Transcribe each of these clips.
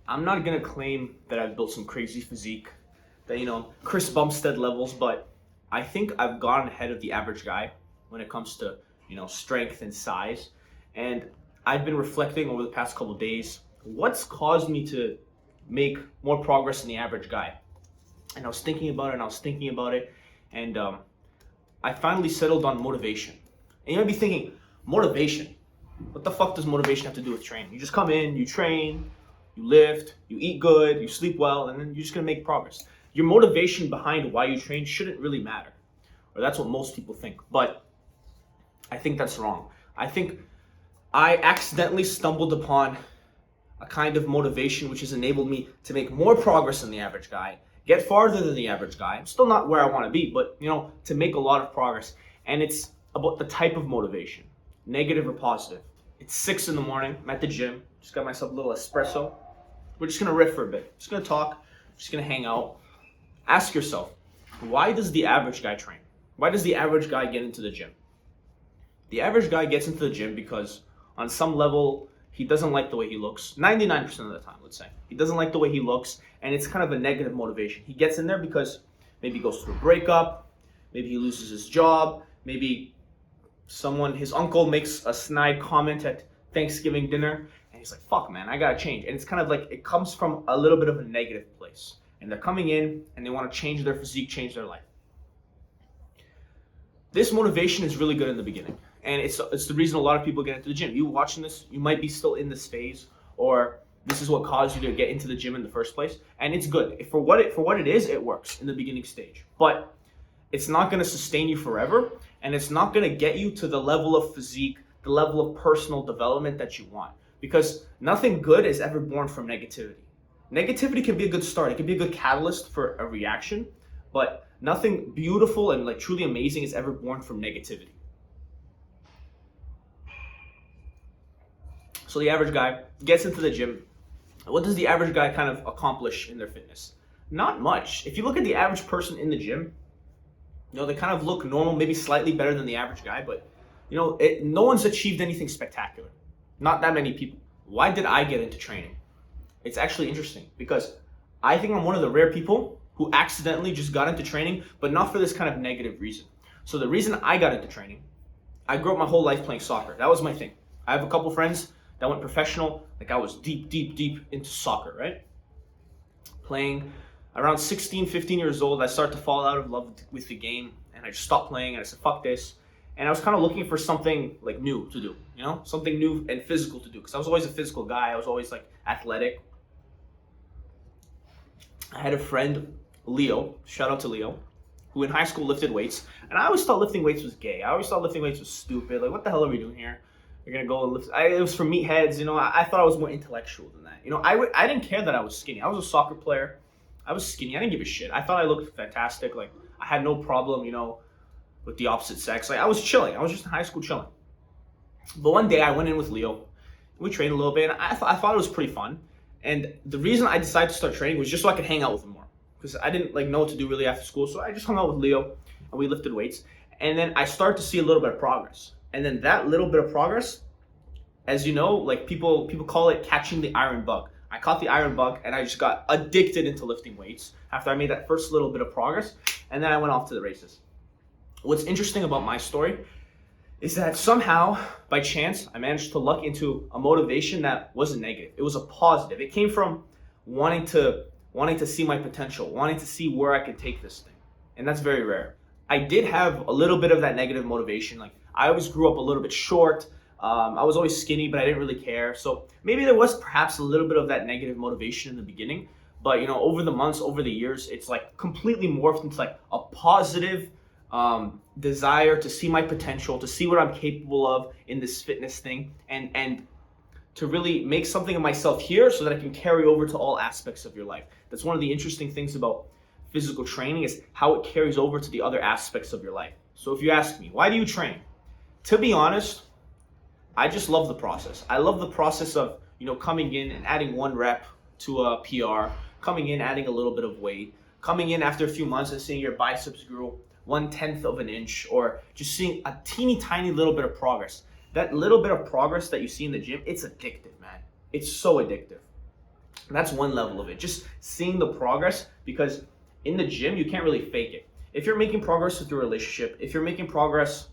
I'm not gonna claim that I've built some crazy physique, that Chris Bumstead levels, but I think I've gone ahead of the average guy when it comes to strength and size. And I've been reflecting over the past couple days what's caused me to make more progress than the average guy. And I was thinking about it, and I was thinking about it, and I finally settled on motivation. And you might be thinking, motivation? What the fuck does motivation have to do with training? You just come in, you train, you lift, you eat good, you sleep well, and then you're just gonna make progress. Your motivation behind why you train shouldn't really matter. Or that's what most people think. But I think that's wrong. I think I accidentally stumbled upon a kind of motivation which has enabled me to make more progress than the average guy, get farther than the average guy. I'm still not where I want to be, but to make a lot of progress. And it's about the type of motivation, negative or positive. It's 6 in the morning. I'm at the gym. Just got myself a little espresso. We're just gonna riff for a bit. Just gonna talk. Just gonna hang out. Ask yourself, why does the average guy train? Why does the average guy get into the gym? The average guy gets into the gym because on some level he doesn't like the way he looks. 99% of the time, let's say. He doesn't like the way he looks, and it's kind of a negative motivation. He gets in there because maybe he goes through a breakup, maybe he loses his job, maybe his uncle makes a snide comment at Thanksgiving dinner, and he's like, fuck man, I gotta change. And it's kind of like, it comes from a little bit of a negative place. And they're coming in and they want to change their physique, change their life. This motivation is really good in the beginning. And it's the reason a lot of people get into the gym. You watching this, you might be still in this phase, or this is what caused you to get into the gym in the first place. And it's good. For what it is, it works in the beginning stage. But it's not going to sustain you forever, and it's not going to get you to the level of physique, the level of personal development that you want. Because nothing good is ever born from negativity. Negativity can be a good start. It can be a good catalyst for a reaction, but nothing beautiful and like truly amazing is ever born from negativity. So the average guy gets into the gym. What does the average guy kind of accomplish in their fitness? Not much. If you look at the average person in the gym, they kind of look normal, maybe slightly better than the average guy, but no one's achieved anything spectacular. Not that many people. Why did I get into training? It's actually interesting because I think I'm one of the rare people who accidentally just got into training, but not for this kind of negative reason. So the reason I got into training, I grew up my whole life playing soccer. That was my thing. I have a couple friends that went professional. Like I was deep into soccer, right? Playing around 16, 15 years old, I started to fall out of love with the game, and I just stopped playing, and I said, fuck this. And I was kind of looking for something like new to do, something new and physical to do, because I was always a physical guy. I was always like athletic. I had a friend, Leo, shout out to Leo, who in high school lifted weights, and I always thought lifting weights was gay. I always thought lifting weights was stupid. Like, what the hell are we doing here? You're gonna go and lift. It was for meatheads, I thought I was more intellectual than that. I didn't care that I was skinny. I was a soccer player. I was skinny. I didn't give a shit. I thought I looked fantastic. Like, I had no problem, with the opposite sex. Like, I was chilling. I was just in high school chilling. But one day I went in with Leo. We trained a little bit, and I thought it was pretty fun. And the reason I decided to start training was just so I could hang out with him more, because I didn't know what to do really after school. So I just hung out with Leo, and we lifted weights. And then I started to see a little bit of progress. And then that little bit of progress, as you know, like people call it catching the iron bug. I caught the iron bug, and I just got addicted into lifting weights after I made that first little bit of progress. And then I went off to the races. What's interesting about my story is that somehow, by chance, I managed to luck into a motivation that wasn't negative. It was a positive. It came from wanting to see my potential, wanting to see where I could take this thing. And that's very rare. I did have a little bit of that negative motivation. Like, I always grew up a little bit short. I was always skinny, but I didn't really care. So maybe there was perhaps a little bit of that negative motivation in the beginning. But, over the months, over the years, it's like completely morphed into like a positive desire to see my potential, to see what I'm capable of in this fitness thing, and to really make something of myself here so that I can carry over to all aspects of your life. That's one of the interesting things about physical training, is how it carries over to the other aspects of your life. So if you ask me, why do you train? To be honest, I just love the process. I love the process of, coming in and adding one rep to a PR, coming in, adding a little bit of weight, coming in after a few months and seeing your biceps grow 1/10 of an inch, or just seeing a teeny tiny little bit of progress. That little bit of progress that you see in the gym, it's addictive, man. It's so addictive. And that's one level of it. Just seeing the progress, because in the gym, you can't really fake it. If you're making progress with your relationship, if you're making progress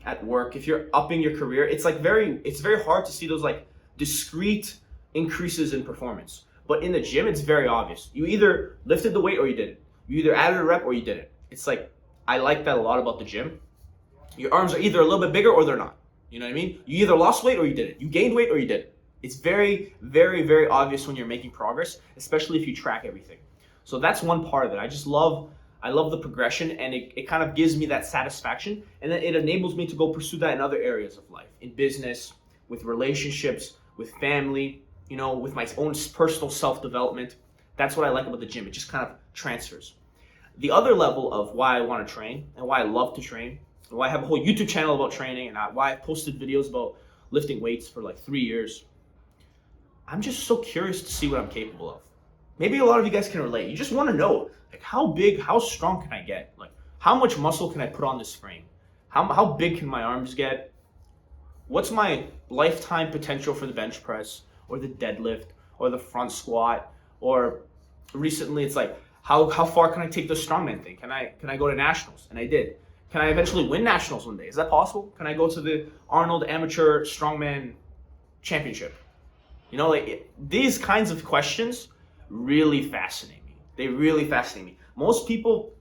at work, if you're upping your career, it's very hard to see those like discrete increases in performance. But in the gym, it's very obvious. You either lifted the weight or you didn't. You either added a rep or you didn't. It's like, I like that a lot about the gym. Your arms are either a little bit bigger or they're not. You know what I mean? You either lost weight or you didn't. You gained weight or you didn't. It's very, very, very obvious when you're making progress, especially if you track everything. So that's one part of it. I love the progression, and it kind of gives me that satisfaction, and then it enables me to go pursue that in other areas of life, in business, with relationships, with family, you know, with my own personal self-development. That's what I like about the gym. It just kind of transfers. The other level of why I want to train and why I love to train, and why I have a whole YouTube channel about training, and why I posted videos about lifting weights for like 3 years, I'm just so curious to see what I'm capable of. Maybe a lot of you guys can relate. You just want to know, like, how big, how strong can I get? Like, how much muscle can I put on this frame? How big can my arms get? What's my lifetime potential for the bench press or the deadlift or the front squat? Or recently it's like, how far can I take the strongman thing? Can I go to nationals? And I did. Can I eventually win nationals one day? Is that possible? Can I go to the Arnold Amateur Strongman Championship? You know, like, these kinds of questions really fascinate me. They really fascinate me. Most people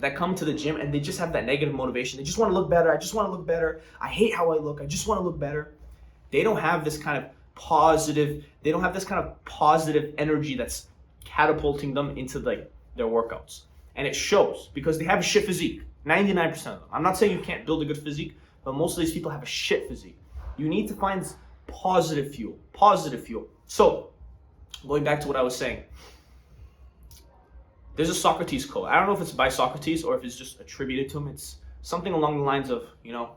that come to the gym and they just have that negative motivation. They just want to look better. I just want to look better. I hate how I look. I just want to look better. They don't have this kind of positive energy that's catapulting them into like their workouts. And it shows, because they have a shit physique. 99% of them. I'm not saying you can't build a good physique, but most of these people have a shit physique. You need to find positive fuel. Positive fuel. So, going back to what I was saying, there's a Socrates quote. I don't know if it's by Socrates or if it's just attributed to him. It's something along the lines of, you know,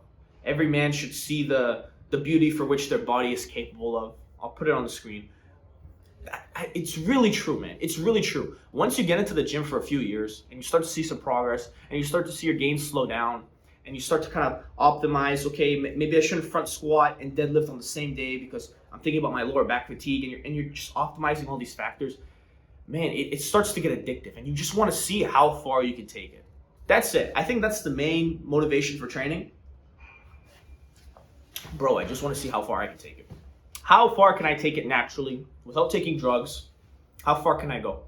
every man should see the beauty for which their body is capable of. I'll put it on the screen. It's really true, man. It's really true. Once you get into the gym for a few years and you start to see some progress and you start to see your gains slow down and you start to kind of optimize, okay, maybe I shouldn't front squat and deadlift on the same day because I'm thinking about my lower back fatigue, and you're just optimizing all these factors, man, it starts to get addictive, and you just want to see how far you can take it. That's it. I think that's the main motivation for training. Bro, I just want to see how far I can take it. How far can I take it naturally without taking drugs? How far can I go?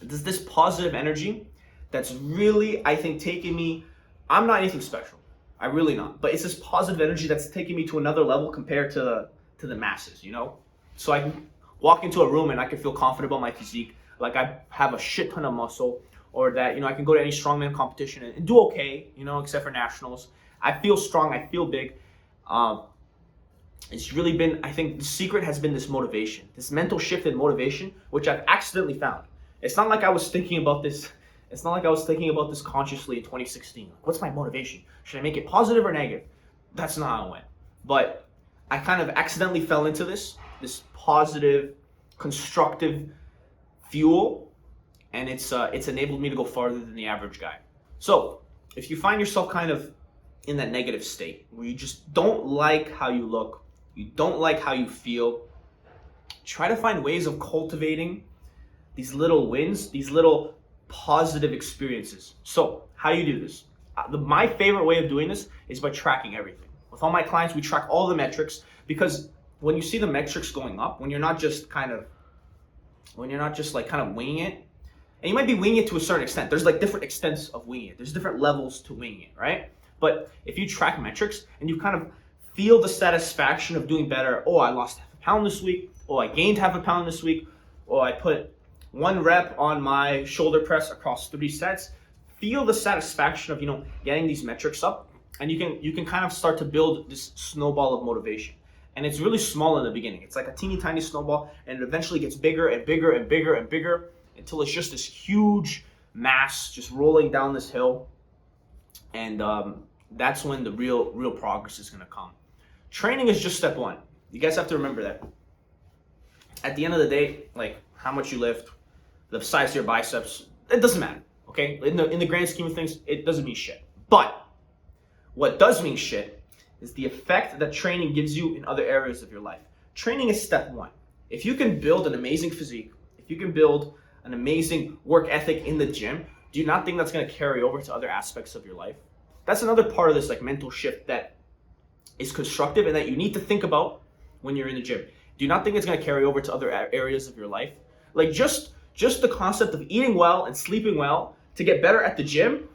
There's this positive energy that's really, I think, taking me. I'm not anything special. I'm really not. But it's this positive energy that's taking me to another level compared to the masses, you know? So I can walk into a room and I can feel confident about my physique, like I have a shit ton of muscle, or that, you know, I can go to any strongman competition and do okay, you know, except for nationals. I feel strong, I feel big. It's really been, I think the secret has been this motivation, this mental shift in motivation, which I've accidentally found. It's not like I was thinking about this. It's not like I was thinking about this consciously in 2016. What's my motivation? Should I make it positive or negative? That's not how it went. But I kind of accidentally fell into this positive, constructive fuel, and it's enabled me to go farther than the average guy. So if you find yourself kind of in that negative state where you just don't like how you look, you don't like how you feel, try to find ways of cultivating these little wins, these little positive experiences. So how do you do this? My favorite way of doing this is by tracking everything. With all my clients, we track all the metrics, because when you see the metrics going up, when you're not just like kind of winging it, and you might be winging it to a certain extent. There's like different extents of winging it. There's different levels to winging it, right? But if you track metrics and you kind of feel the satisfaction of doing better, oh, I lost half a pound this week, oh, I gained half a pound this week, oh, I put 1 rep on my shoulder press across 3 sets, feel the satisfaction of, you know, getting these metrics up, and you can kind of start to build this snowball of motivation. And it's really small in the beginning. It's like a teeny tiny snowball, and it eventually gets bigger and bigger and bigger and bigger until it's just this huge mass just rolling down this hill. And that's when the real progress is going to come. Training is just step 1. You guys have to remember that. At the end of the day, like how much you lift, the size of your biceps, it doesn't matter. Okay, in the grand scheme of things, it doesn't mean shit. But what does mean shit is the effect that training gives you in other areas of your life. Training is step 1. If you can build an amazing physique, if you can build an amazing work ethic in the gym, do you not think that's going to carry over to other aspects of your life? That's another part of this like mental shift that is constructive and that you need to think about when you're in the gym. Do you not think it's going to carry over to other areas of your life? Like just the concept of eating well and sleeping well to get better at the gym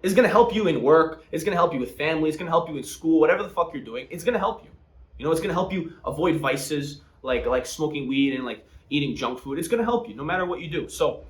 is going to help you in work. It's going to help you with family. It's going to help you in school. Whatever the fuck you're doing, it's going to help you. You know, it's going to help you avoid vices like smoking weed and like eating junk food. It's going to help you no matter what you do. So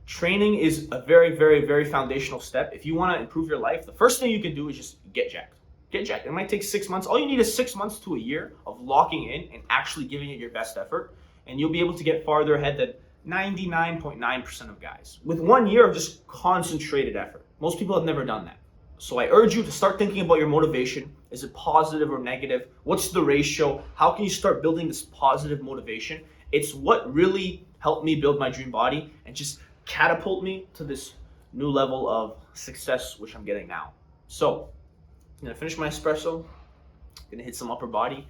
training is a very, very, very foundational step. If you want to improve your life, the first thing you can do is just get jacked. Get jacked. It might take 6 months. All you need is 6 months to a year of locking in and actually giving it your best effort. And you'll be able to get farther ahead than 99.9% of guys with 1 year of just concentrated effort. Most people have never done that. So I urge you to start thinking about your motivation. Is it positive or negative? What's the ratio? How can you start building this positive motivation? It's what really helped me build my dream body and just catapult me to this new level of success, which I'm getting now. So I'm gonna finish my espresso, gonna hit some upper body.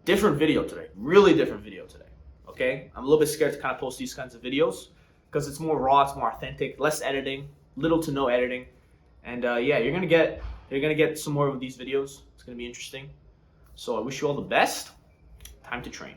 Different video today, really different video today, okay? I'm a little bit scared to kind of post these kinds of videos because it's more raw, it's more authentic, less editing, little to no editing. And yeah, you're gonna get some more of these videos. It's gonna be interesting. So I wish you all the best. Time to train.